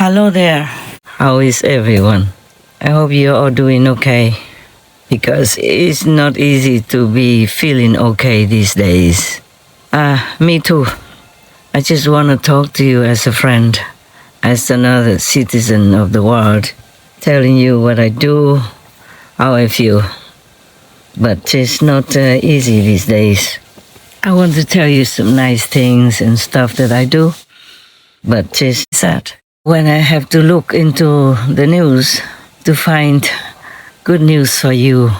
Hello there. How is everyone? I hope you're all doing okay, because it's not easy to be feeling okay these days. Me too. I just want to talk to you as a friend, as another citizen of the world, telling you what I do, how I feel. But it's not easy these days. I want to tell you some nice things and stuff that I do, but it's sad when I have to look into the news to find good news for you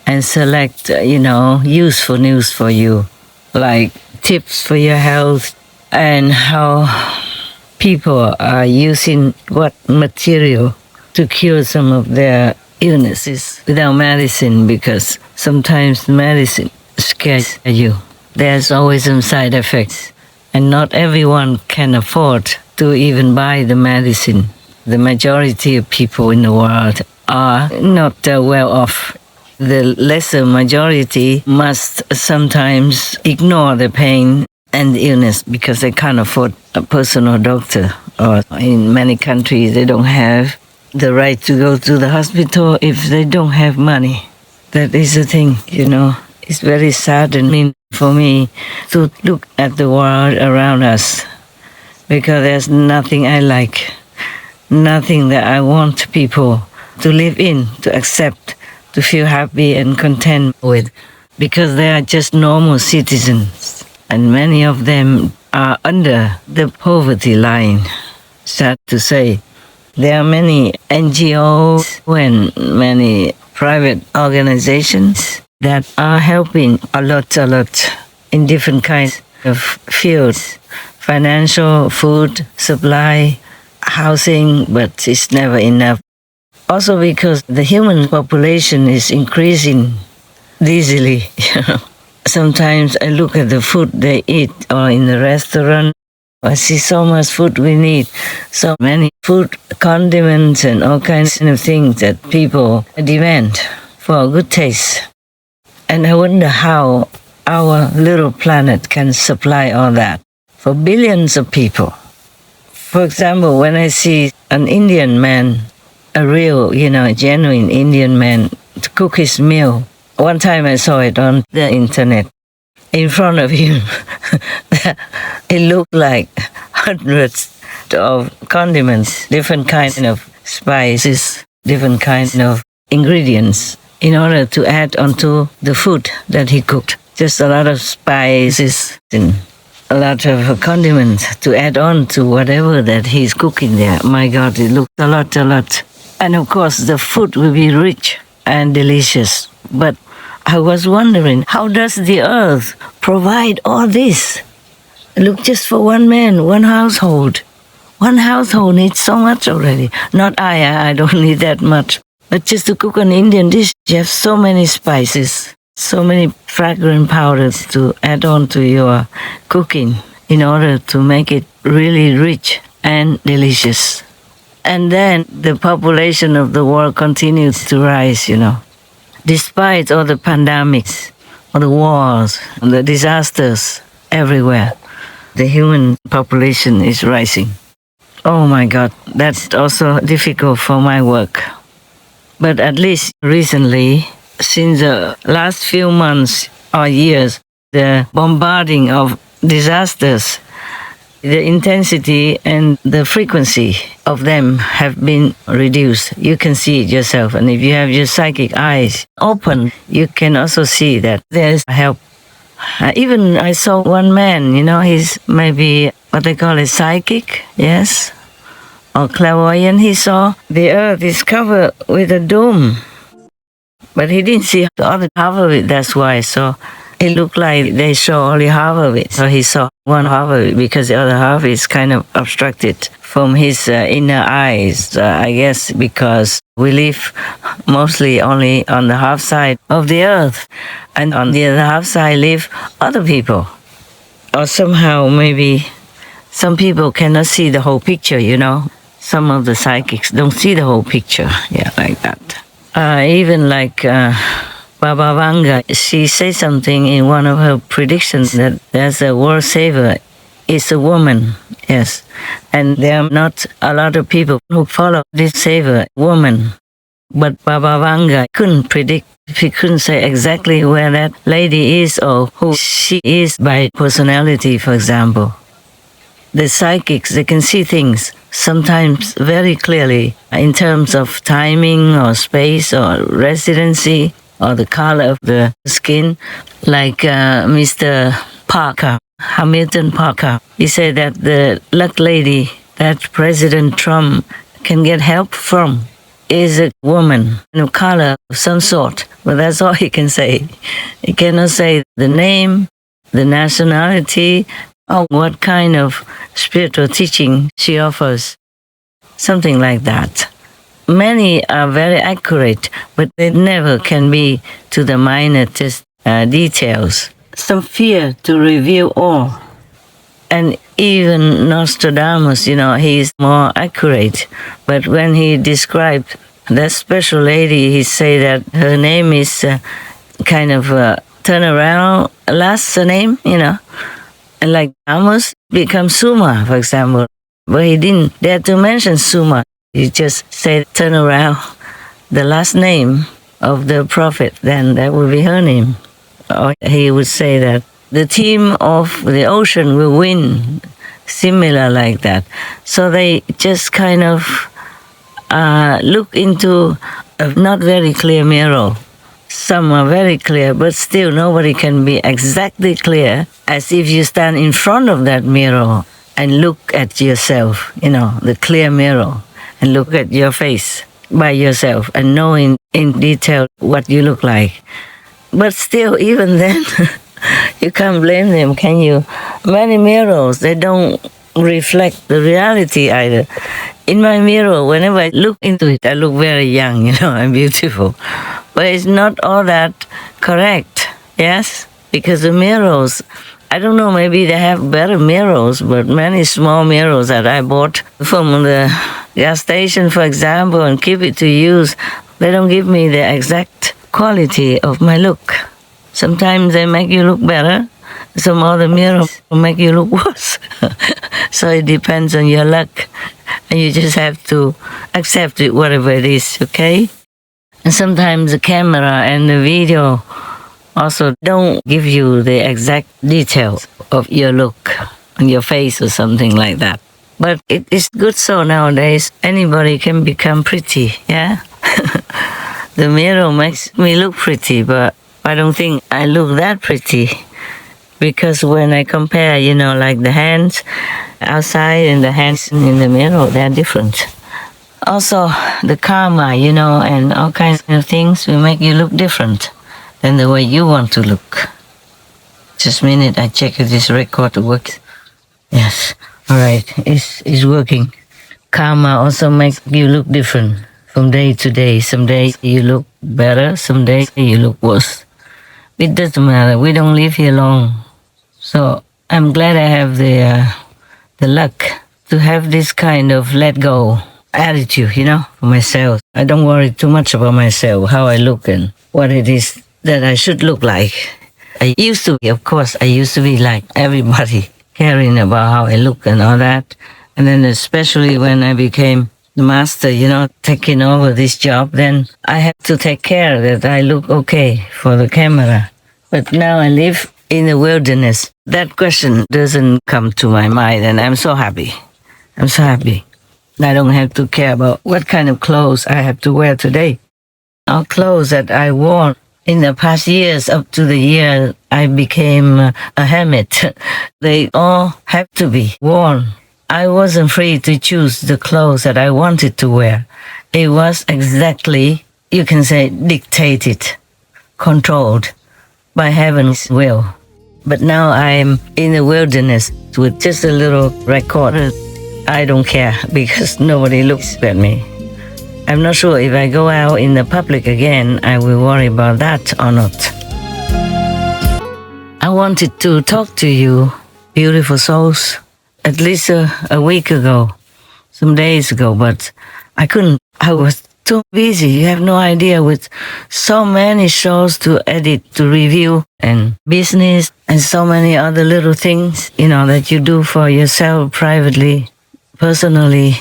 and select, useful news for you, like tips for your health and how people are using what material to cure some of their illnesses without medicine, because sometimes medicine scares you. There's always some side effects, and not everyone can afford to even buy the medicine. The majority of people in the world are not well off. The lesser majority must sometimes ignore the pain and the illness because they can't afford a personal doctor, or in many countries they don't have the right to go to the hospital if they don't have money. That is the thing, It's very saddening for me to look at the world around us, because there's nothing I like, nothing that I want people to live in, to accept, to feel happy and content with, because they are just normal citizens, and many of them are under the poverty line. Sad to say. There are many NGOs and many private organizations that are helping a lot in different kinds of fields: financial, food, supply, housing, but it's never enough. Also because the human population is increasing easily. Sometimes I look at the food they eat or in the restaurant. I see so much food we need, so many food, condiments and all kinds of things that people demand for good taste. And I wonder how our little planet can supply all that for billions of people. For example, when I see an Indian man, a real, genuine Indian man, to cook his meal. One time I saw it on the internet. In front of him, it looked like hundreds of condiments, different kinds of spices, different kinds of ingredients in order to add onto the food that he cooked. Just a lot of spices and a lot of condiments to add on to whatever that he's cooking there. My God, it looked a lot. And of course, the food will be rich and delicious. But I was wondering, how does the earth provide all this? Look, just for one man, one household. One household needs so much already. Not I don't need that much. But just to cook an Indian dish, you have so many spices, so many fragrant powders to add on to your cooking in order to make it really rich and delicious. And then the population of the world continues to rise, Despite all the pandemics, all the wars, the disasters everywhere, the human population is rising. Oh my God, that's also difficult for my work. But at least recently, since the last few months or years, the bombarding of disasters, the intensity and the frequency of them have been reduced. You can see it yourself. And if you have your psychic eyes open, you can also see that there's help. Even I saw one man, he's maybe what they call a psychic, yes, or clairvoyant. He saw the earth is covered with a dome, but he didn't see the other half of it. That's why. So it looked like they saw only half of it. So he saw one half of it because the other half is kind of obstructed from his inner eyes. I guess because we live mostly only on the half side of the earth, and on the other half side live other people. Or somehow maybe some people cannot see the whole picture, Some of the psychics don't see the whole picture. Yeah, like that. Even like Baba Vanga, she said something in one of her predictions that there's a world saver. It's a woman. Yes. And there are not a lot of people who follow this savior woman. But Baba Vanga couldn't predict. He couldn't say exactly where that lady is or who she is by personality, for example. The psychics, they can see things sometimes very clearly in terms of timing or space or residency or the color of the skin. Like Mr. Parker, Hamilton Parker, he said that the luck lady that President Trump can get help from is a woman of color of some sort. But that's all he can say. He cannot say the name, the nationality, or what kind of spiritual teaching she offers. Something like that. Many are very accurate, but they never can be to the minutest details. Some fear to reveal all. And even Nostradamus, he is more accurate. But when he described that special lady, he said that her name is kind of turnaround last name, And like Amos becomes Suma, for example. But he didn't dare to mention Suma. He just said turn around the last name of the prophet, then that would be her name. Or he would say that the team of the ocean will win, similar like that. So they just kind of look into a not very clear mirror. Some are very clear, but still nobody can be exactly clear, as if you stand in front of that mirror and look at yourself, the clear mirror, and look at your face by yourself and know in detail what you look like. But still, even then, you can't blame them, can you? Many mirrors, they don't reflect the reality either. In my mirror, whenever I look into it, I look very young, and beautiful. But it's not all that correct, yes? Because the mirrors, I don't know, maybe they have better mirrors, but many small mirrors that I bought from the gas station, for example, and keep it to use, they don't give me the exact quality of my look. Sometimes they make you look better. Some other mirrors will make you look worse. So it depends on your luck. And you just have to accept it, whatever it is, okay? And sometimes the camera and the video also don't give you the exact details of your look on your face or something like that. But it is good so nowadays. Anybody can become pretty, yeah? The mirror makes me look pretty, but I don't think I look that pretty. Because when I compare, like the hands outside and the hands in the mirror, they're different. Also, the karma, and all kinds of things will make you look different than the way you want to look. Just a minute, I check if this record works. Yes, all right, it's working. Karma also makes you look different from day to day. Some days you look better, some days you look worse. It doesn't matter, we don't live here long. So I'm glad I have the luck to have this kind of let go attitude, for myself. I don't worry too much about myself, how I look and what it is that I should look like. I used to be like everybody, caring about how I look and all that. And then especially when I became the master, taking over this job, then I have to take care that I look okay for the camera. But now I live in the wilderness. That question doesn't come to my mind, and I'm so happy. I'm so happy. I don't have to care about what kind of clothes I have to wear today. All clothes that I wore in the past years, up to the year I became a hermit, they all have to be worn. I wasn't free to choose the clothes that I wanted to wear. It was exactly, you can say, dictated, controlled by heaven's will. But now I'm in the wilderness with just a little recorder. I don't care because nobody looks at me. I'm not sure if I go out in the public again, I will worry about that or not. I wanted to talk to you, beautiful souls, at least a week ago, some days ago, but I couldn't. I was too busy. You have no idea, with so many shows to edit, to review, and business, and so many other little things, that you do for yourself privately, personally,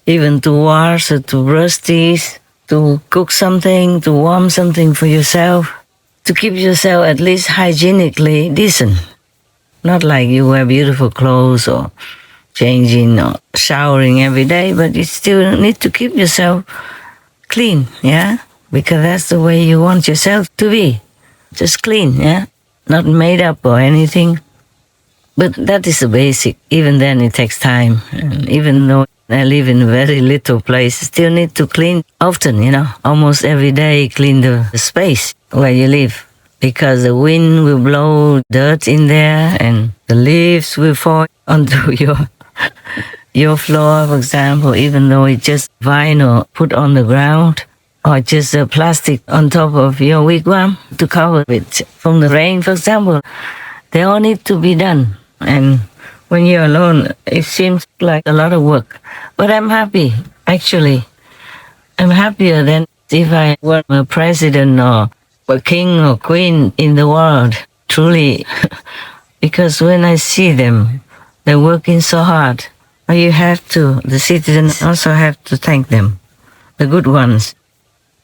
even to wash or to brush teeth, to cook something, to warm something for yourself, to keep yourself at least hygienically decent. Not like you wear beautiful clothes or changing or showering every day, but you still need to keep yourself clean, yeah? Because that's the way you want yourself to be. Just clean, yeah? Not made up or anything. But that is the basic. Even then it takes time. And even though I live in a very little place, still need to clean often, almost every day, clean the space where you live. Because the wind will blow dirt in there and the leaves will fall onto your floor, for example, even though it's just vinyl put on the ground or just a plastic on top of your wigwam to cover it from the rain, for example. They all need to be done. And when you're alone, it seems like a lot of work. But I'm happy, actually. I'm happier than if I were a president or a king or queen in the world, truly. Because when I see them, they're working so hard. The citizens also have to thank them, the good ones.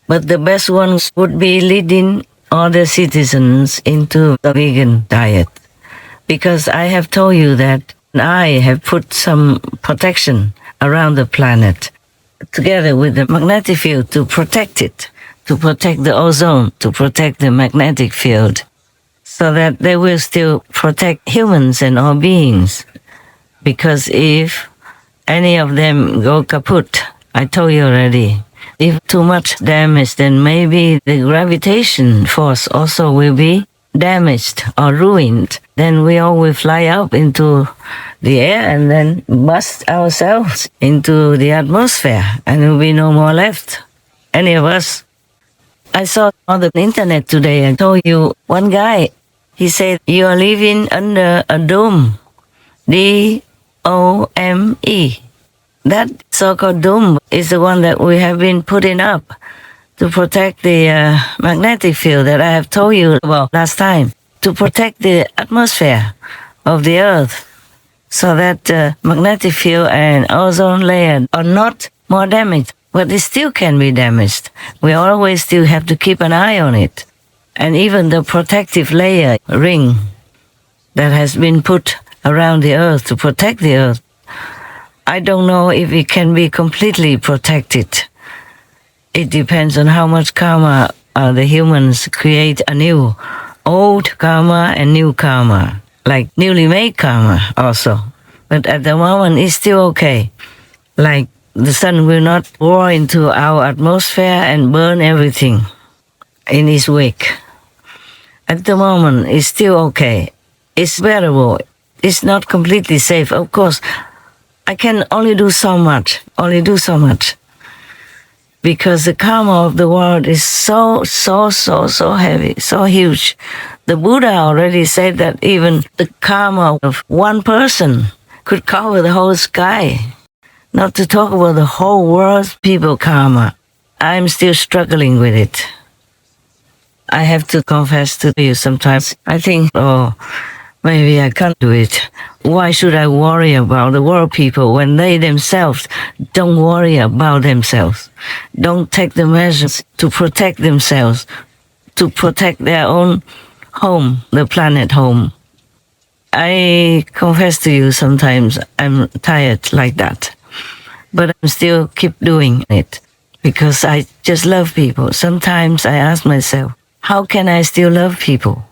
But the best ones would be leading other citizens into the vegan diet. Because I have told you that I have put some protection around the planet, together with the magnetic field, to protect it, to protect the ozone, to protect the magnetic field, so that they will still protect humans and all beings. Because if any of them go kaput, I told you already, if too much damage, then maybe the gravitation force also will be damaged or ruined. Then we all will fly up into the air and then bust ourselves into the atmosphere, and there will be no more left, any of us. I saw on the internet today, I told you, one guy, he said, you are living under a dome, D-O-M-E. That so-called dome is the one that we have been putting up to protect the magnetic field that I have told you about last time, to protect the atmosphere of the Earth, so that magnetic field and ozone layer are not more damaged. But it still can be damaged. We always still have to keep an eye on it. And even the protective layer, ring, that has been put around the Earth to protect the Earth, I don't know if it can be completely protected. It depends on how much karma the humans create anew. Old karma and new karma, like newly made karma also. But at the moment, it's still okay. Like the sun will not pour into our atmosphere and burn everything in its wake. At the moment, it's still okay. It's bearable. It's not completely safe. Of course, I can only do so much. Because the karma of the world is so heavy, so huge. The Buddha already said that even the karma of one person could cover the whole sky. Not to talk about the whole world's people karma. I'm still struggling with it. I have to confess to you sometimes. I think, maybe I can't do it. Why should I worry about the world people when they themselves don't worry about themselves? Don't take the measures to protect themselves, to protect their own home, the planet home. I confess to you sometimes I'm tired like that. But I still keep doing it because I just love people. Sometimes I ask myself, how can I still love people?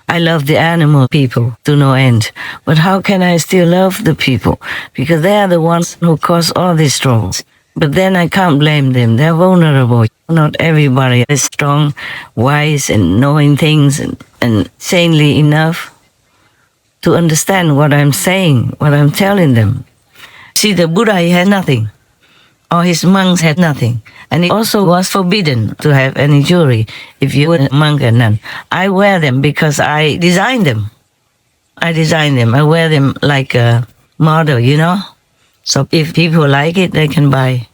I love the animal people to no end. But how can I still love the people? Because they are the ones who cause all these troubles. But then I can't blame them. They're vulnerable. Not everybody is strong, wise, and knowing things and sanely enough to understand what I'm saying, what I'm telling them. See, the Buddha, he had nothing. Or his monks had nothing. And it also was forbidden to have any jewelry if you were a monk and nun. I wear them because I designed them. I wear them like a model, So if people like it, they can buy.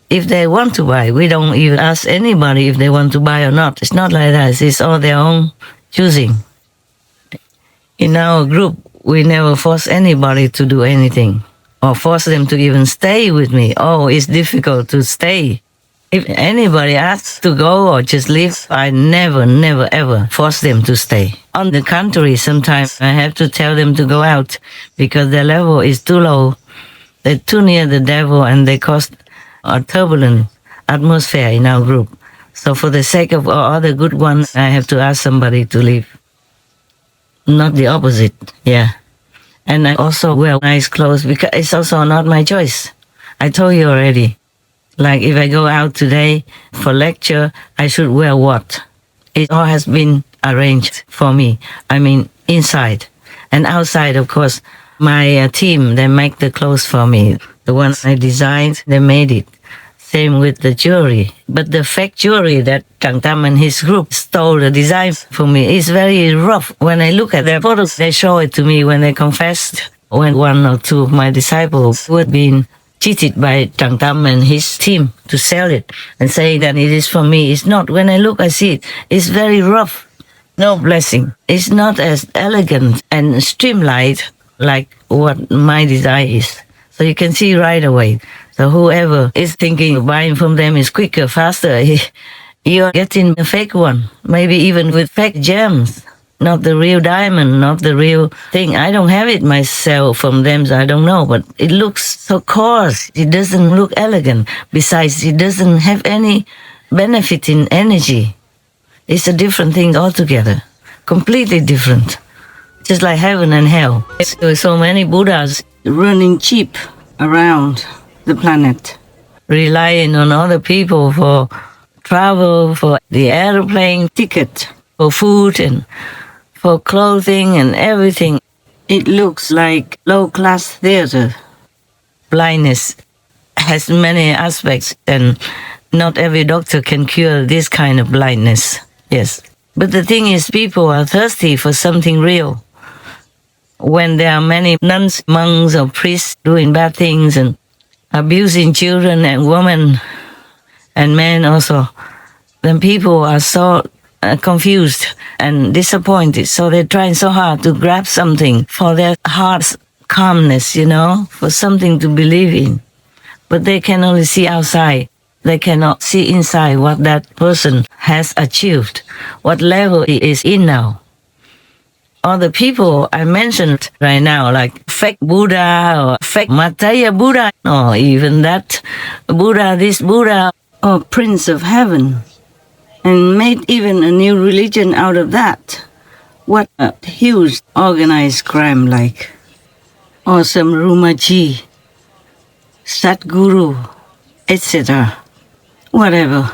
if they want to buy. We don't even ask anybody if they want to buy or not. It's not like that. It's all their own choosing. In our group, we never force anybody to do anything or force them to even stay with me. Oh, it's difficult to stay. If anybody asks to go or just leave, I never, ever force them to stay. On the contrary, sometimes I have to tell them to go out because their level is too low. They're too near the devil and they cause a turbulent atmosphere in our group. So for the sake of all other good ones, I have to ask somebody to leave. Not the opposite, yeah. And I also wear nice clothes because it's also not my choice. I told you already. Like if I go out today for lecture, I should wear what? It all has been arranged for me. I mean, inside. And outside, of course, my team, they make the clothes for me. The ones I designed, they made it. Same with the jewelry. But the fake jewelry that Tràng Tâm and his group stole the design for me is very rough. When I look at their photos, they show it to me when they confessed. When one or two of my disciples who had been cheated by Tràng Tâm and his team to sell it and say that it is for me. It's not. When I look, I see it. It's very rough. No blessing. It's not as elegant and streamlined like what my design is. So you can see right away. So whoever is thinking buying from them is quicker, faster, you're getting a fake one. Maybe even with fake gems. Not the real diamond, not the real thing. I don't have it myself from them, so I don't know. But it looks so coarse. It doesn't look elegant. Besides, it doesn't have any benefit in energy. It's a different thing altogether. Completely different. Just like heaven and hell. There's so many Buddhas running cheap around the planet, relying on other people for travel, for the airplane ticket, for food and for clothing and everything. It looks like low-class theater. Blindness has many aspects and not every doctor can cure this kind of blindness. Yes. But the thing is, people are thirsty for something real. When there are many nuns, monks or priests doing bad things and abusing children and women and men also, then people are so confused and disappointed. So they're trying so hard to grab something for their heart's calmness, for something to believe in. But they can only see outside. They cannot see inside what that person has achieved, what level he is in now. All the people I mentioned right now, like fake Buddha or fake Mataya Buddha, or even that Buddha, this Buddha, or Prince of Heaven, and made even a new religion out of that. What a huge organized crime like. Or some Rumaji, Satguru, etc. Whatever.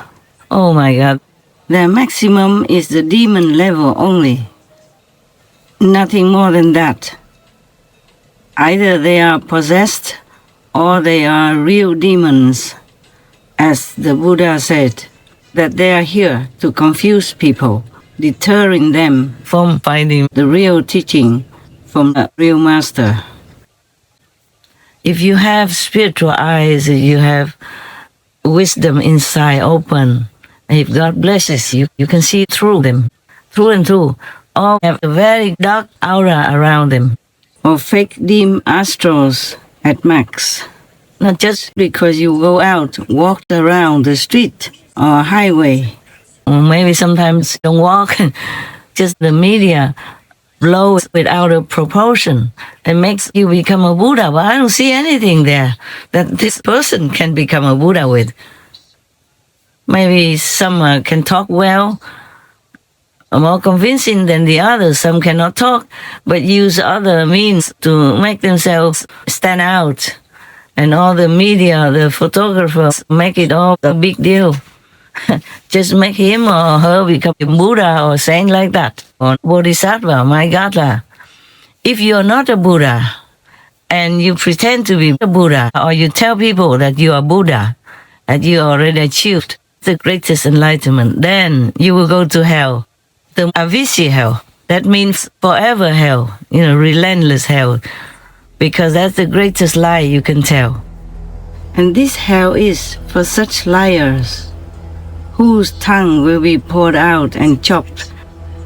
Oh my God. Their maximum is the demon level only. Nothing more than that. Either they are possessed or they are real demons, as the Buddha said, that they are here to confuse people, deterring them from finding the real teaching from a real master. If you have spiritual eyes, if you have wisdom inside open, if God blesses you, you can see through them, through and through. All have a very dark aura around them, or fake dim astrals at max. Not just because you go out, walk around the street or highway, or maybe sometimes don't walk, just the media blows it out of proportion and makes you become a Buddha. But I don't see anything there that this person can become a Buddha with. Maybe some can talk well, more convincing than the others. Some cannot talk, but use other means to make themselves stand out. And all the media, the photographers, make it all a big deal. Just make him or her become a Buddha or saint like that. Or Bodhisattva, my God. If you're not a Buddha, and you pretend to be a Buddha, or you tell people that you are Buddha, that you already achieved the greatest enlightenment, then you will go to hell. The Avisi hell. That means forever hell, relentless hell. Because that's the greatest lie you can tell. And this hell is for such liars, whose tongue will be poured out and chopped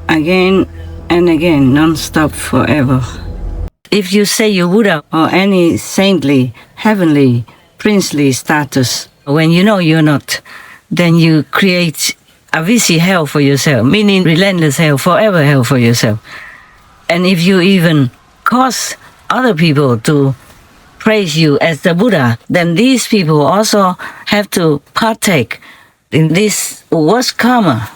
again and again, non-stop forever. If you say you're Buddha or any saintly, heavenly, princely status, when you know you're not, then you create a visi hell for yourself, meaning relentless hell, forever hell for yourself. And if you even cause other people to praise you as the Buddha, then these people also have to partake in this worst karma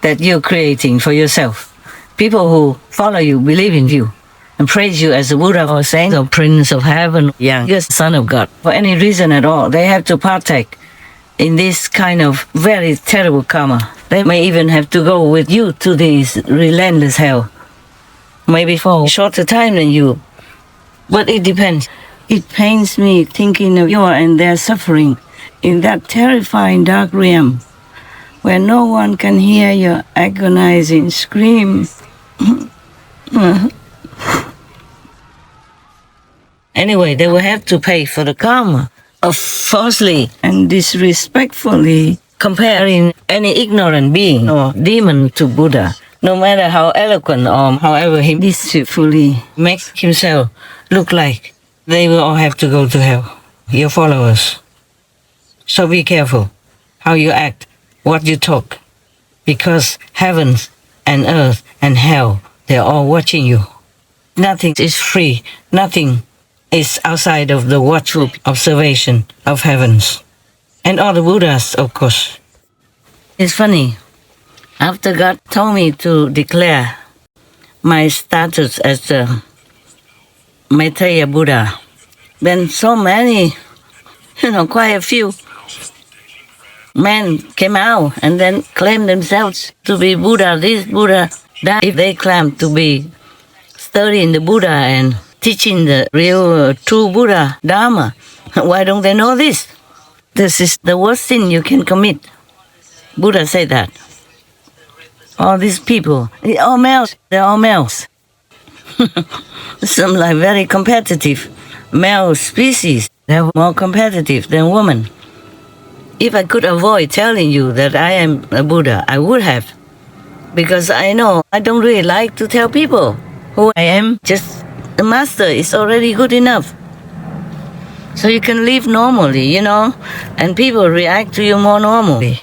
that you're creating for yourself. People who follow you, believe in you, and praise you as a Buddha or saint or prince of heaven, youngest son of God, for any reason at all, they have to partake in this kind of very terrible karma. They may even have to go with you to this relentless hell, maybe for a shorter time than you, but it depends. It pains me thinking of your and their suffering in that terrifying dark realm, where no one can hear your agonizing scream. Anyway, they will have to pay for the karma of falsely and disrespectfully comparing any ignorant being or demon to Buddha, no matter how eloquent or however he deceitfully makes himself look like. They will all have to go to hell, your followers. So be careful how you act, what you talk, because heavens and earth and hell, they're all watching you. Nothing is free, nothing is outside of the watchful observation of heavens. And all the Buddhas, of course. It's funny, after God told me to declare my status as the Maitreya Buddha, then so many, quite a few men came out and then claimed themselves to be Buddha, this, Buddha, that. If they claim to be studying the Buddha and teaching the real true Buddha Dharma, why don't they know this? This is the worst sin you can commit. Buddha said that. All these people, they're all males. Some like very competitive male species. They're more competitive than women. If I could avoid telling you that I am a Buddha, I would have. Because I know I don't really like to tell people who I am. Just the master is already good enough. So you can live normally, and people react to you more normally.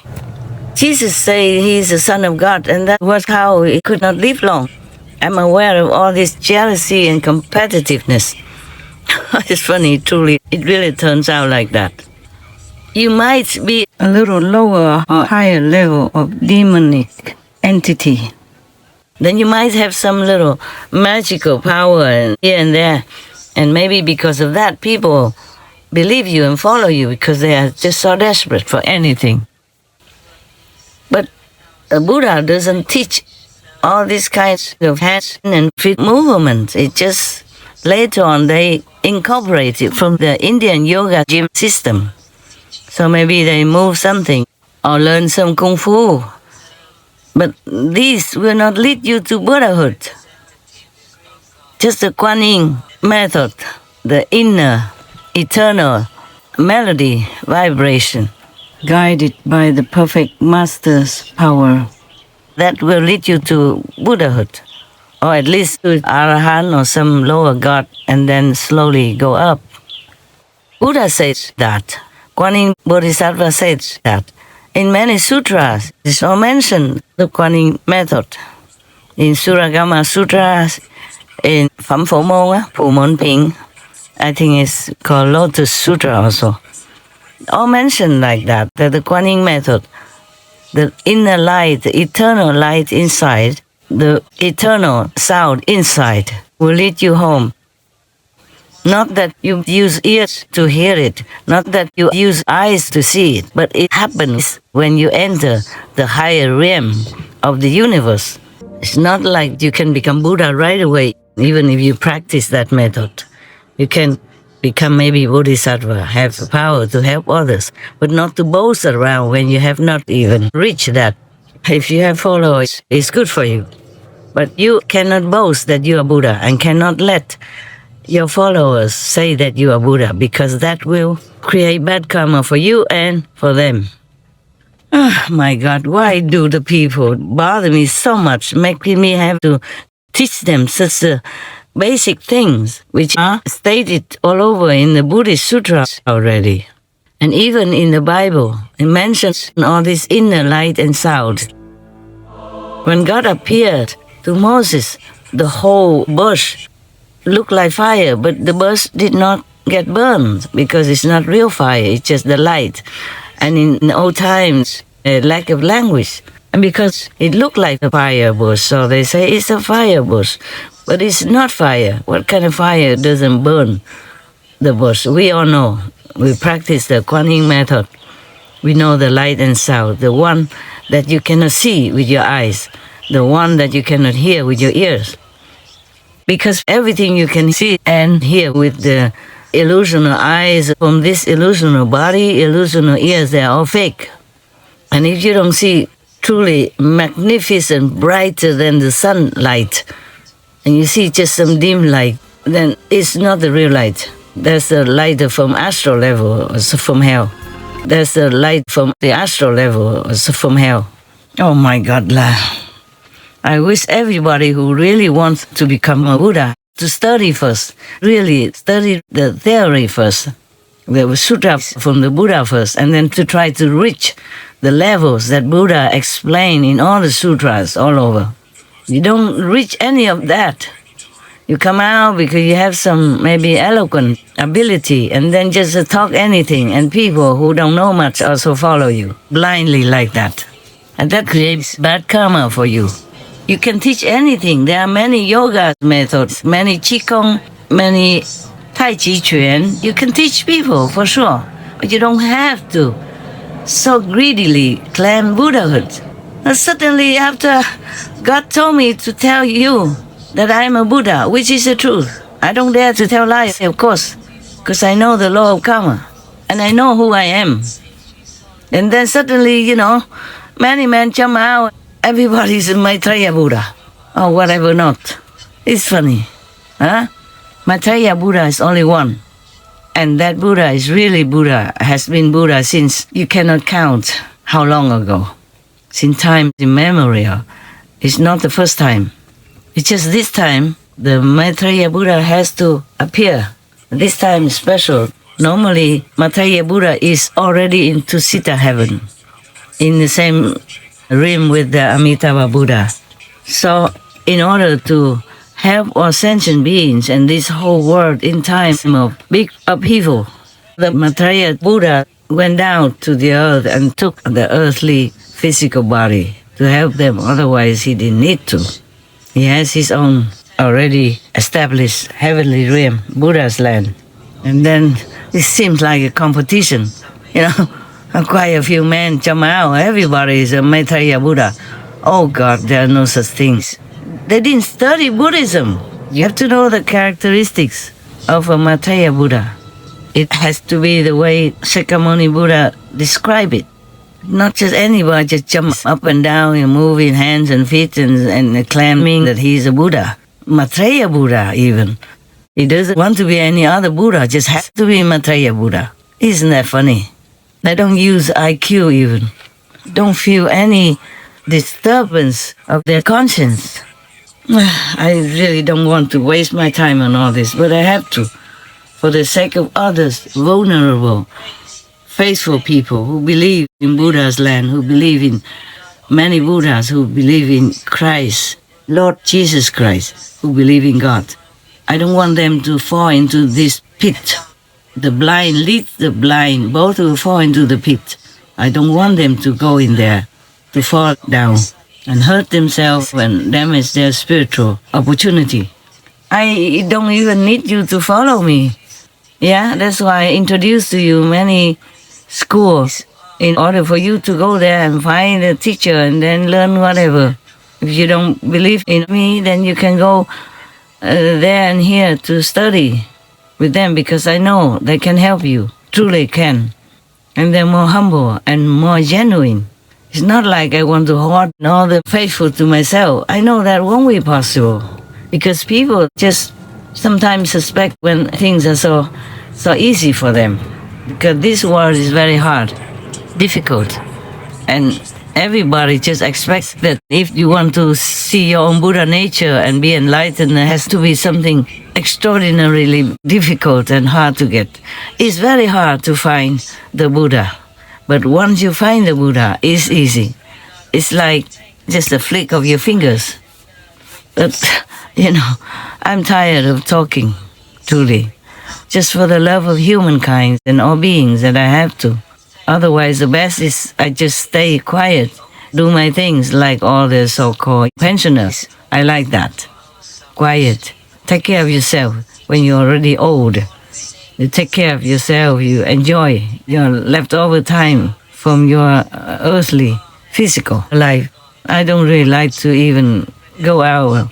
Jesus said he's the Son of God, and that was how he could not live long. I'm aware of all this jealousy and competitiveness. It's funny, truly, it really turns out like that. You might be a little lower or higher level of demonic entity. Then you might have some little magical power here and there. And maybe because of that, people believe you and follow you because they are just so desperate for anything. But the Buddha doesn't teach all these kinds of hands and feet movements. It just later on they incorporate it from the Indian yoga gym system. So maybe they move something or learn some kung fu. But these will not lead you to Buddhahood. Just the Kuan Yin method, the inner, eternal melody, vibration, guided by the perfect master's power, that will lead you to Buddhahood, or at least to Arahant or some lower god, and then slowly go up. Buddha says that. Kuan Yin Bodhisattva says that. In many sutras, it's all mentioned, the Kuan Yin method. In Suragama Sutras, in Phẩm Phổ Môn, Phù Môn Ping, I think it's called Lotus Sutra also. All mentioned like that the Kuan Yin method, the inner light, the eternal light inside, the eternal sound inside will lead you home. Not that you use ears to hear it, not that you use eyes to see it, but it happens when you enter the higher realm of the universe. It's not like you can become Buddha right away, even if you practice that method. You can become maybe Bodhisattva, have the power to help others, but not to boast around when you have not even reached that. If you have followers, it's good for you. But you cannot boast that you are Buddha and cannot let your followers say that you are Buddha, because that will create bad karma for you and for them. Oh my God, why do the people bother me so much, making me have to teach them such basic things which are stated all over in the Buddhist sutras already. And even in the Bible, it mentions all this inner light and sound. When God appeared to Moses, the whole bush looked like fire, but the bush did not get burned because it's not real fire, it's just the light. And in the old times, a lack of language. And because it looked like a fire bush, so they say it's a fire bush. But it's not fire. What kind of fire doesn't burn the bush? We all know. We practice the Quán method. We know the light and sound, the one that you cannot see with your eyes, the one that you cannot hear with your ears. Because everything you can see and hear with the illusional eyes, from this illusional body, illusional ears, they are all fake. And if you don't see truly magnificent, brighter than the sunlight, and you see just some dim light, then it's not the real light. That's the light from astral level, or from hell. That's the light from the astral level, or from hell. Oh my God, I wish everybody who really wants to become a Buddha to study first, really study the theory first, the sutra from the Buddha first, and then to try to reach the levels that Buddha explained in all the sutras all over. You don't reach any of that. You come out because you have some maybe eloquent ability, and then just talk anything, and people who don't know much also follow you blindly like that. And that creates bad karma for you. You can teach anything. There are many yoga methods, many qigong, many tai chi quan. You can teach people for sure, but you don't have to so greedily claim Buddhahood. And suddenly, after God told me to tell you that I am a Buddha, which is the truth, I don't dare to tell lies, of course, because I know the law of karma, and I know who I am. And then suddenly, many men jump out, everybody's a Maitreya Buddha, or whatever not. It's funny, huh? Maitreya Buddha is only one. And that Buddha is really Buddha, has been Buddha since you cannot count how long ago. Since time immemorial. It's not the first time. It's just this time, the Maitreya Buddha has to appear. This time is special. Normally, Maitreya Buddha is already in Tusita heaven, in the same realm with the Amitabha Buddha. So, in order to help all sentient beings and this whole world in time of big upheaval, the Maitreya Buddha went down to the earth and took the earthly physical body to help them. Otherwise, he didn't need to. He has his own already established heavenly realm, Buddha's land. And then it seems like a competition. Quite a few men jump out. Everybody is a Maitreya Buddha. Oh God, there are no such things. They didn't study Buddhism. You have to know the characteristics of a Maitreya Buddha. It has to be the way Shakyamuni Buddha described it. Not just anybody just jump up and down and moving hands and feet and claiming that he's a Buddha. Maitreya Buddha even. He doesn't want to be any other Buddha, just has to be Maitreya Buddha. Isn't that funny? They don't use IQ even. Don't feel any disturbance of their conscience. I really don't want to waste my time on all this, but I have to. For the sake of others, vulnerable, faithful people who believe in Buddha's land, who believe in many Buddhas, who believe in Christ, Lord Jesus Christ, who believe in God. I don't want them to fall into this pit. The blind leads the blind, both will fall into the pit. I don't want them to go in there, to fall down and hurt themselves and damage their spiritual opportunity. I don't even need you to follow me. Yeah, that's why I introduced to you many schools in order for you to go there and find a teacher and then learn whatever. If you don't believe in me, then you can go there and here to study with them, because I know they can help you, truly can. And they're more humble and more genuine. It's not like I want to hoard all the faithful to myself. I know that won't be possible, because people just sometimes suspect when things are so easy for them, because this world is very hard, difficult, and everybody just expects that if you want to see your own Buddha nature and be enlightened, there has to be something extraordinarily difficult and hard to get. It's very hard to find the Buddha, but once you find the Buddha, it's easy. It's like just a flick of your fingers. But, I'm tired of talking, truly. Just for the love of humankind and all beings that I have to. Otherwise, the best is I just stay quiet, do my things like all the so-called pensioners. I like that. Quiet. Take care of yourself when you're already old. You take care of yourself, you enjoy your leftover time from your earthly, physical life. I don't really like to even go out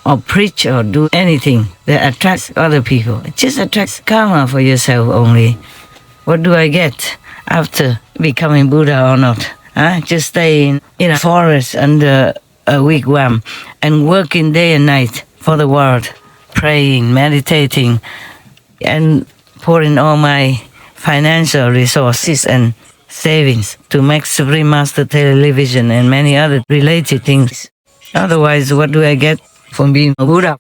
or preach or do anything that attracts other people. It just attracts karma for yourself only. What do I get after becoming Buddha or not? Just stay in a forest under a wigwam and working day and night for the world, praying, meditating, and pouring all my financial resources and savings to make Supreme Master Television and many other related things. Otherwise, what do I get from being a Buddha?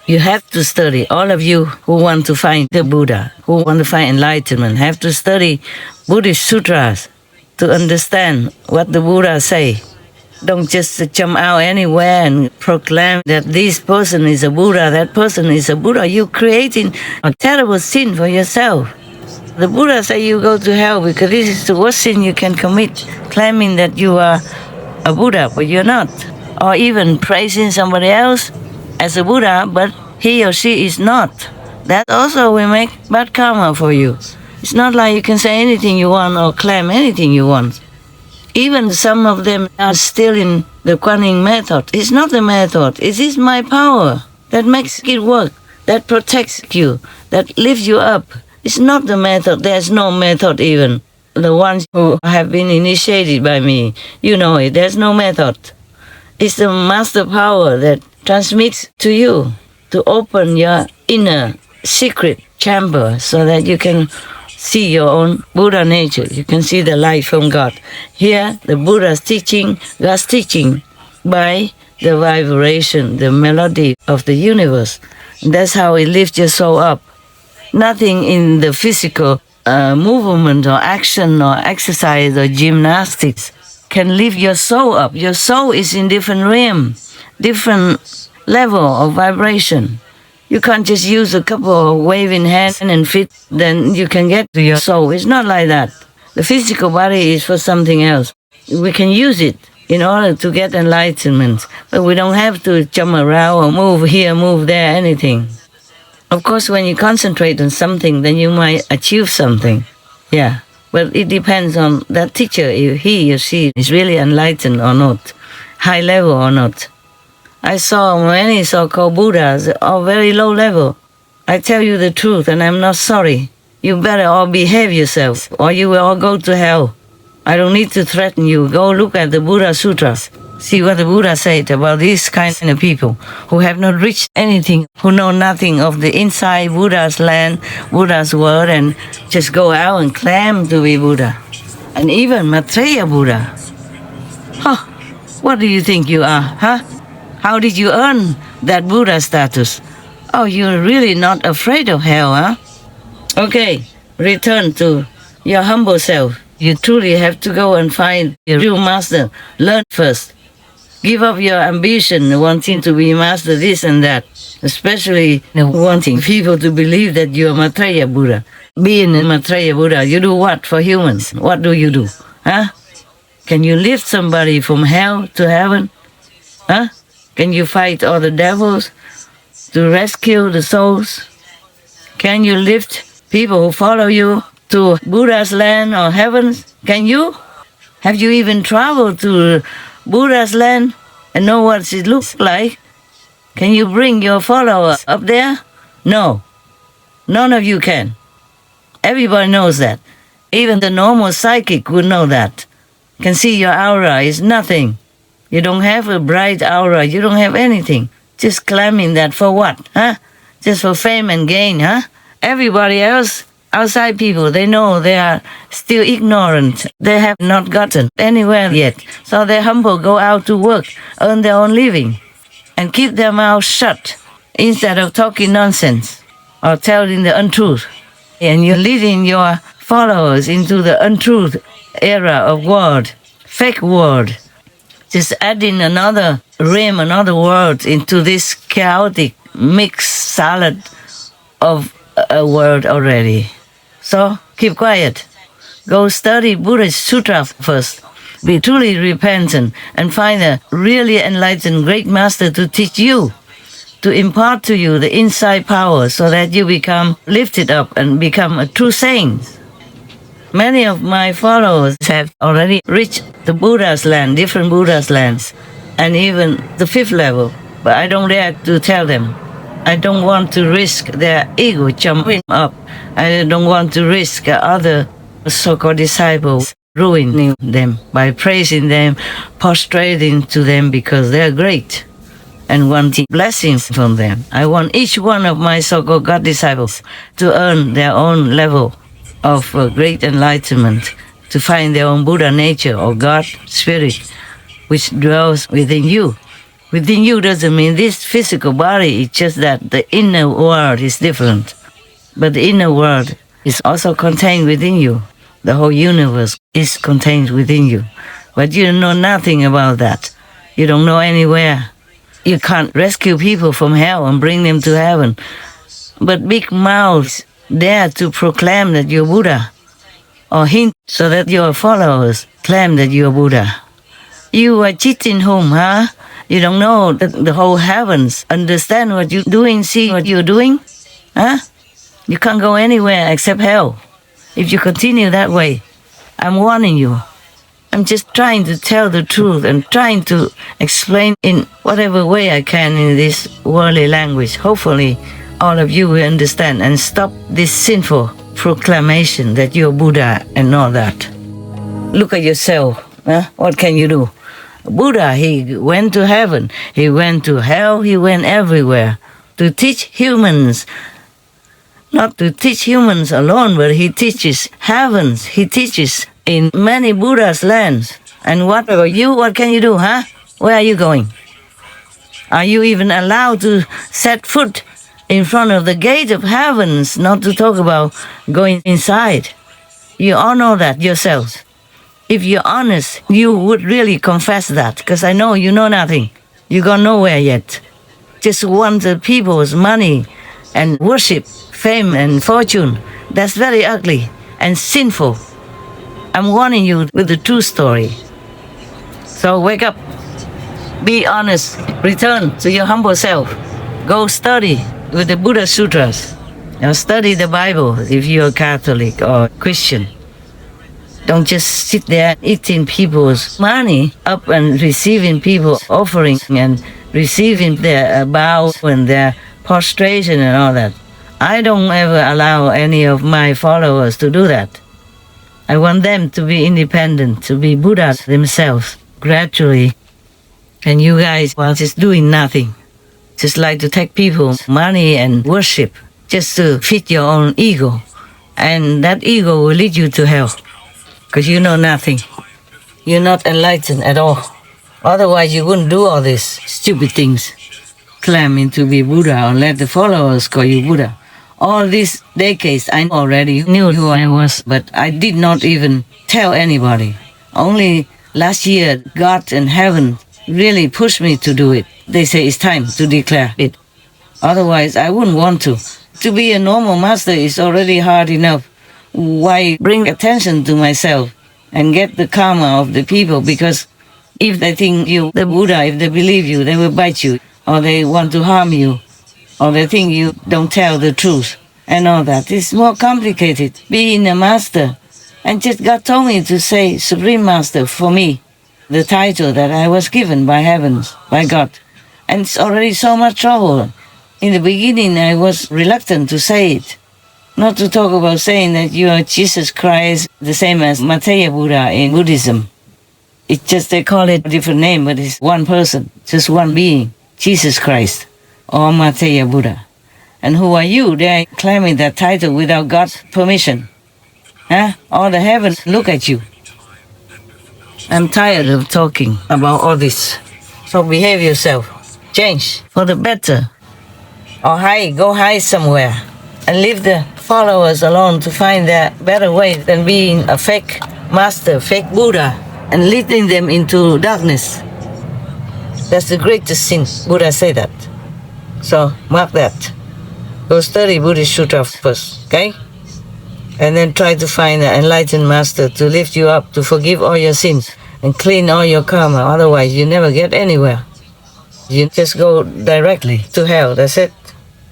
You have to study. All of you who want to find the Buddha, who want to find enlightenment, have to study Buddhist sutras to understand what the Buddha say. Don't just jump out anywhere and proclaim that this person is a Buddha, that person is a Buddha. You're creating a terrible sin for yourself. The Buddha say you go to hell because this is the worst sin you can commit, claiming that you are a Buddha, but you're not. Or even praising somebody else as a Buddha, but he or she is not. That also will make bad karma for you. It's not like you can say anything you want or claim anything you want. Even some of them are still in the Quaning method. It's not the method. It is my power that makes it work, that protects you, that lifts you up. It's not the method. There's no method even. The ones who have been initiated by me, you know it. There's no method. It's the master power that transmits to you to open your inner secret chamber so that you can see your own Buddha nature. You can see the light from God. Here, the Buddha's teaching, God's teaching by the vibration, the melody of the universe. And that's how it lifts your soul up. Nothing in the physical movement or action or exercise or gymnastics can lift your soul up. Your soul is in different realm, different level of vibration. You can't just use a couple of waving hands and feet, then you can get to your soul. It's not like that. The physical body is for something else. We can use it in order to get enlightenment, but we don't have to jump around or move here, move there, anything. Of course, when you concentrate on something, then you might achieve something. Yeah, but it depends on that teacher, if he or she is really enlightened or not, high level or not. I saw many so-called Buddhas, all very low level. I tell you the truth, and I'm not sorry. You better all behave yourself, or you will all go to hell. I don't need to threaten you. Go look at the Buddha Sutras. See what the Buddha said about these kind of people who have not reached anything, who know nothing of the inside Buddha's land, Buddha's world, and just go out and claim to be Buddha. And even Maitreya Buddha. What do you think you are, How did you earn that Buddha status? Oh, you're really not afraid of hell, Okay, return to your humble self. You truly have to go and find your real master. Learn first. Give up your ambition, wanting to be master this and that, especially wanting people to believe that you're Maitreya Buddha. Being a Maitreya Buddha, you do what for humans? What do you do? Can you lift somebody from hell to heaven? Can you fight all the devils to rescue the souls? Can you lift people who follow you to Buddha's land or heaven? Can you? Have you even traveled to Buddha's land and know what it looks like? Can you bring your followers up there? No. None of you can. Everybody knows that. Even the normal psychic would know that. Can see your aura is nothing. You don't have a bright aura. You don't have anything. Just claiming that for what? just for fame and gain, huh? Everybody else, outside people, they know they are still ignorant. They have not gotten anywhere yet. So they're humble, go out to work, earn their own living, and keep their mouth shut instead of talking nonsense or telling the untruth. And you're leading your followers into the untruth era of world, fake world. Just adding another realm, another world into this chaotic mixed salad of a world already. So keep quiet. Go study Buddhist Sutra first. Be truly repentant and find a really enlightened great master to teach you, to impart to you the inside power so that you become lifted up and become a true saint. Many of my followers have already reached the Buddha's land, different Buddha's lands, and even the 5th level, but I don't dare to tell them. I don't want to risk their ego jumping up. I don't want to risk other so-called disciples ruining them by praising them, prostrating to them because they're great and wanting blessings from them. I want each one of my so-called God disciples to earn their own level of great enlightenment, to find their own Buddha nature or God spirit, which dwells within you. Within you doesn't mean this physical body, it's just that the inner world is different. But the inner world is also contained within you. The whole universe is contained within you. But you know nothing about that. You don't know anywhere. You can't rescue people from hell and bring them to heaven. But big mouths dare to proclaim that you're Buddha, or hint so that your followers claim that you're Buddha. You are cheating whom, huh? You don't know that the whole heavens understand what you're doing, see what you're doing, huh? You can't go anywhere except hell. If you continue that way, I'm warning you. I'm just trying to tell the truth and trying to explain in whatever way I can in this worldly language. Hopefully, all of you will understand and stop this sinful proclamation that you're Buddha and all that. Look at yourself. Huh? What can you do? Buddha, he went to heaven, he went to hell, he went everywhere to teach humans. Not to teach humans alone, but he teaches heavens. He teaches in many Buddha's lands. And what about you? What can you do, huh? Where are you going? Are you even allowed to set foot in front of the gate of heavens, not to talk about going inside? You all know that yourselves. If you're honest, you would really confess that, because I know you know nothing. You gone nowhere yet. Just want the people's money and worship, fame and fortune. That's very ugly and sinful. I'm warning you with the true story. So wake up. Be honest. Return to your humble self. Go study with the Buddha Sutras. Now study the Bible if you're Catholic or Christian. Don't just sit there eating people's money up and receiving people's offering and receiving their bow and their prostration and all that. I don't ever allow any of my followers to do that. I want them to be independent, to be Buddha themselves, gradually. And you guys are just doing nothing. Just like to take people's money and worship just to fit your own ego. And that ego will lead you to hell. Because you know nothing. You're not enlightened at all. Otherwise you wouldn't do all these stupid things. Claiming to be Buddha or let the followers call you Buddha. All these decades I already knew who I was, but I did not even tell anybody. Only last year God and heaven really pushed me to do it. They say it's time to declare it. Otherwise I wouldn't want to. To be a normal master is already hard enough. Why bring attention to myself and get the karma of the people? Because if they think you the Buddha, if they believe you, they will bite you, or they want to harm you, or they think you don't tell the truth and all that. It's more complicated. Being a master, and just God told me to say Supreme Master for me, the title that I was given by heavens, by God. And it's already so much trouble. In the beginning I was reluctant to say it. Not to talk about saying that you are Jesus Christ, the same as Maitreya Buddha in Buddhism. It's just they call it a different name, but it's one person, just one being, Jesus Christ, or Maitreya Buddha. And who are you? They're claiming that title without God's permission. Huh? All the heavens look at you. I'm tired of talking about all this. So behave yourself. Change for the better. Or go hide somewhere and leave the followers alone to find their better way than being a fake master, fake Buddha, and leading them into darkness. That's the greatest sin. Buddha said that. So mark that. Go study Buddhist Sutra first, okay? And then try to find an enlightened master to lift you up, to forgive all your sins and clean all your karma. Otherwise, you never get anywhere. You just go directly to hell. That's it.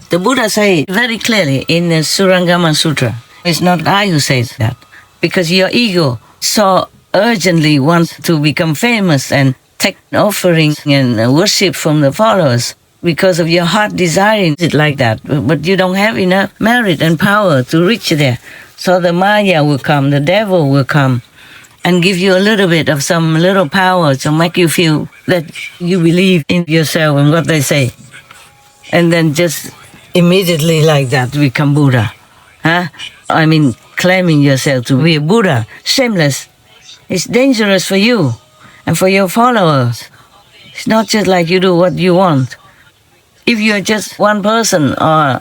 The Buddha said very clearly in the Surangama Sutra. It's not I who says that. Because your ego so urgently wants to become famous and take offering and worship from the followers because of your heart desiring it like that. But you don't have enough merit and power to reach there. So the Maya will come, the devil will come and give you a little bit of some little power to make you feel that you believe in yourself and what they say. And then just immediately like that become Buddha. Huh? I mean, claiming yourself to be a Buddha, shameless. It's dangerous for you and for your followers. It's not just like you do what you want. If you're just one person or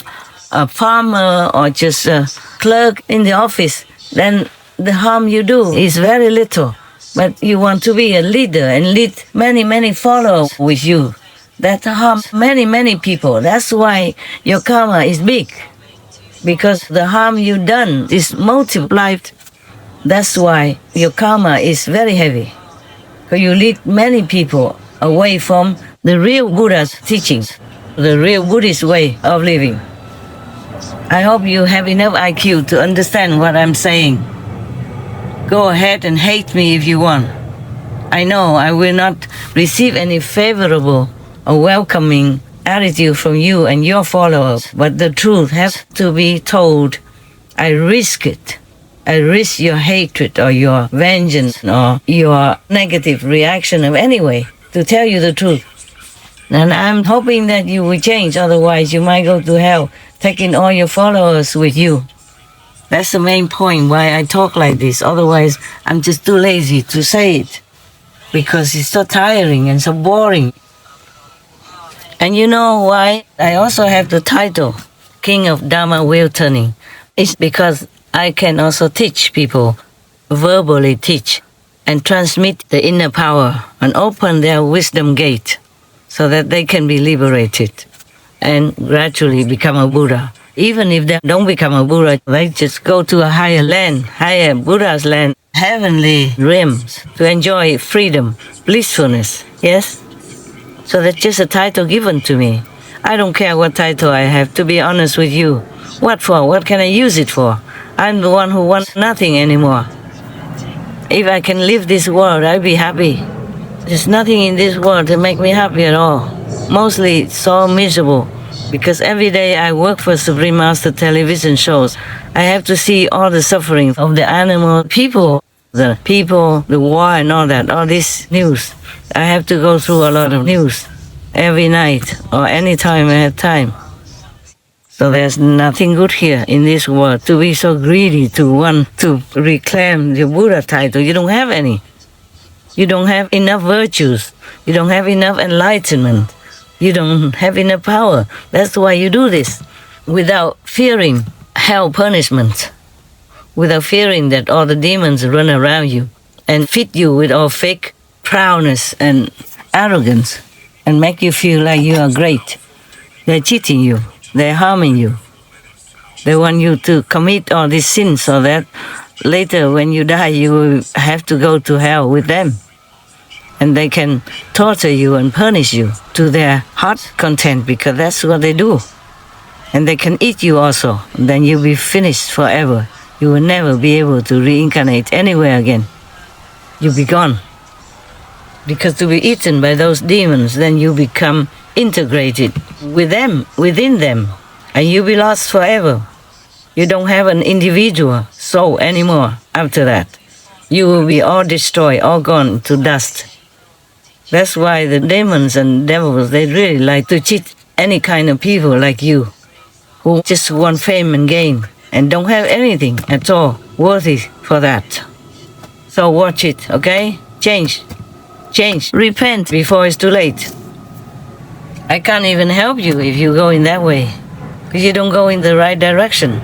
a farmer or just a clerk in the office, then the harm you do is very little. But you want to be a leader and lead many, many followers with you. That harms many, many people. That's why your karma is big. Because the harm you done is multiplied. That's why your karma is very heavy. Because you lead many people away from the real Buddha's teachings, the real Buddhist way of living. I hope you have enough IQ to understand what I'm saying. Go ahead and hate me if you want. I know I will not receive any favorable or welcoming attitude from you and your followers, but the truth has to be told. I risk it. I risk your hatred or your vengeance or your negative reaction of any way to tell you the truth. And I'm hoping that you will change, otherwise you might go to hell, taking all your followers with you. That's the main point why I talk like this. Otherwise, I'm just too lazy to say it, because it's so tiring and so boring. And you know why I also have the title, King of Dharma Wheel Turning? It's because I can also teach people, verbally teach, and transmit the inner power and open their wisdom gate so that they can be liberated and gradually become a Buddha. Even if they don't become a Buddha, they just go to a higher land, higher Buddha's land, heavenly realms to enjoy freedom, blissfulness, yes? So that's just a title given to me. I don't care what title I have, to be honest with you. What for? What can I use it for? I'm the one who wants nothing anymore. If I can leave this world, I'll be happy. There's nothing in this world to make me happy at all. Mostly it's so miserable. Because every day I work for Supreme Master television shows, I have to see all the suffering of the animal people, the war and all that, all this news. I have to go through a lot of news every night or any time I have time. So there's nothing good here in this world to be so greedy to want to reclaim the Buddha title. You don't have any. You don't have enough virtues. You don't have enough enlightenment. You don't have enough power. That's why you do this, without fearing hell punishment, without fearing that all the demons run around you and feed you with all fake proudness and arrogance and make you feel like you are great. They're cheating you. They're harming you. They want you to commit all these sins so that later when you die, you will have to go to hell with them. And they can torture you and punish you to their heart content, because that's what they do. And they can eat you also. And then you'll be finished forever. You will never be able to reincarnate anywhere again. You'll be gone. Because to be eaten by those demons, then you become integrated with them, within them. And you'll be lost forever. You don't have an individual soul anymore after that. You will be all destroyed, all gone to dust. That's why the demons and devils, they really like to cheat any kind of people like you. who just want fame and gain and don't have anything at all worthy for that. So watch it, okay? Change. Repent before it's too late. I can't even help you if you go in that way, because you don't go in the right direction.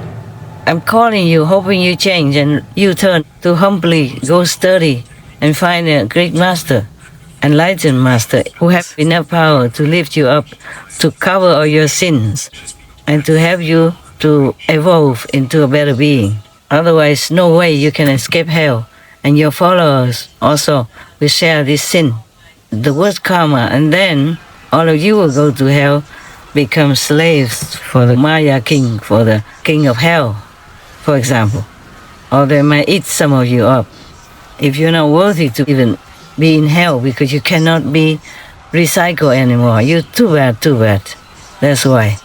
I'm calling you, hoping you change and you turn to humbly go study and find a great master, enlightened master, who has enough power to lift you up, to cover all your sins, and to help you to evolve into a better being. Otherwise, no way you can escape hell, and your followers also will share this sin, the worst karma, and then all of you will go to hell, become slaves for the Maya king, for the king of hell, for example. Or they might eat some of you up if you're not worthy to even be in hell, because you cannot be recycled anymore. You're too bad. That's why.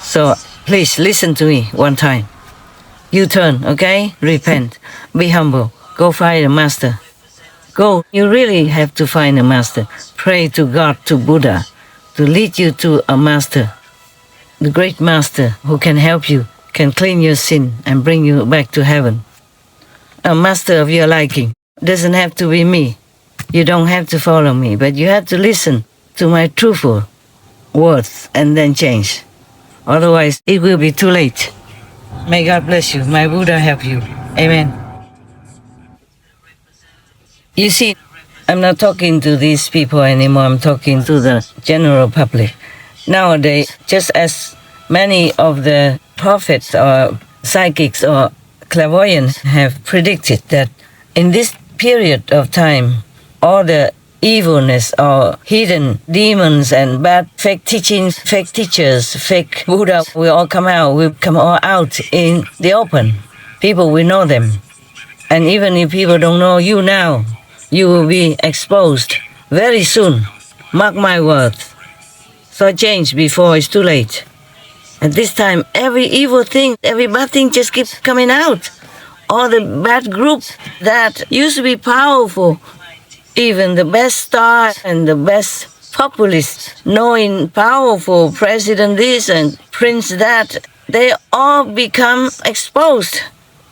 So please listen to me one time. You turn, okay? Repent. Be humble. Go find a master. Go. You really have to find a master. Pray to God, to Buddha, to lead you to a master, the great master who can help you, can clean your sin and bring you back to heaven. A master of your liking. Doesn't have to be me. You don't have to follow me, but you have to listen to my truthful words and then change. Otherwise, it will be too late. May God bless you. May Buddha help you. Amen. You see, I'm not talking to these people anymore. I'm talking to the general public. Nowadays, just as many of the prophets or psychics or clairvoyants have predicted that in this period of time, all the evilness or hidden demons and bad fake teachings, fake teachers, fake Buddha will all come out in the open. People will know them. And even if people don't know you now, you will be exposed very soon. Mark my words. So change before it's too late. At this time, every evil thing, every bad thing just keeps coming out. All the bad groups that used to be powerful, even the best star and the best populists, knowing powerful president this and prince that, they all become exposed,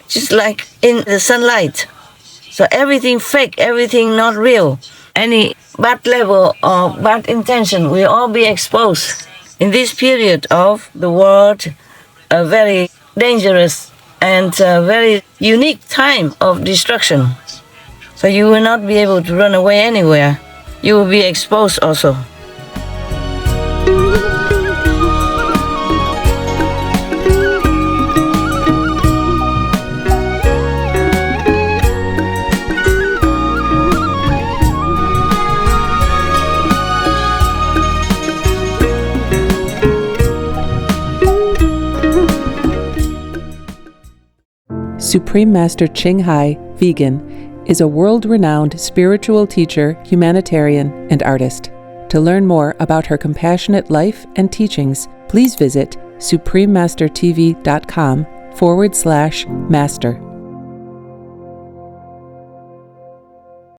just like in the sunlight. So everything fake, everything not real, any bad level or bad intention will all be exposed. In this period of the world, a very dangerous and a very unique time of destruction. So you will not be able to run away anywhere. You will be exposed also. Supreme Master Ching Hai, vegan, is a world-renowned spiritual teacher, humanitarian, and artist. To learn more about her compassionate life and teachings, please visit suprememastertv.com/master.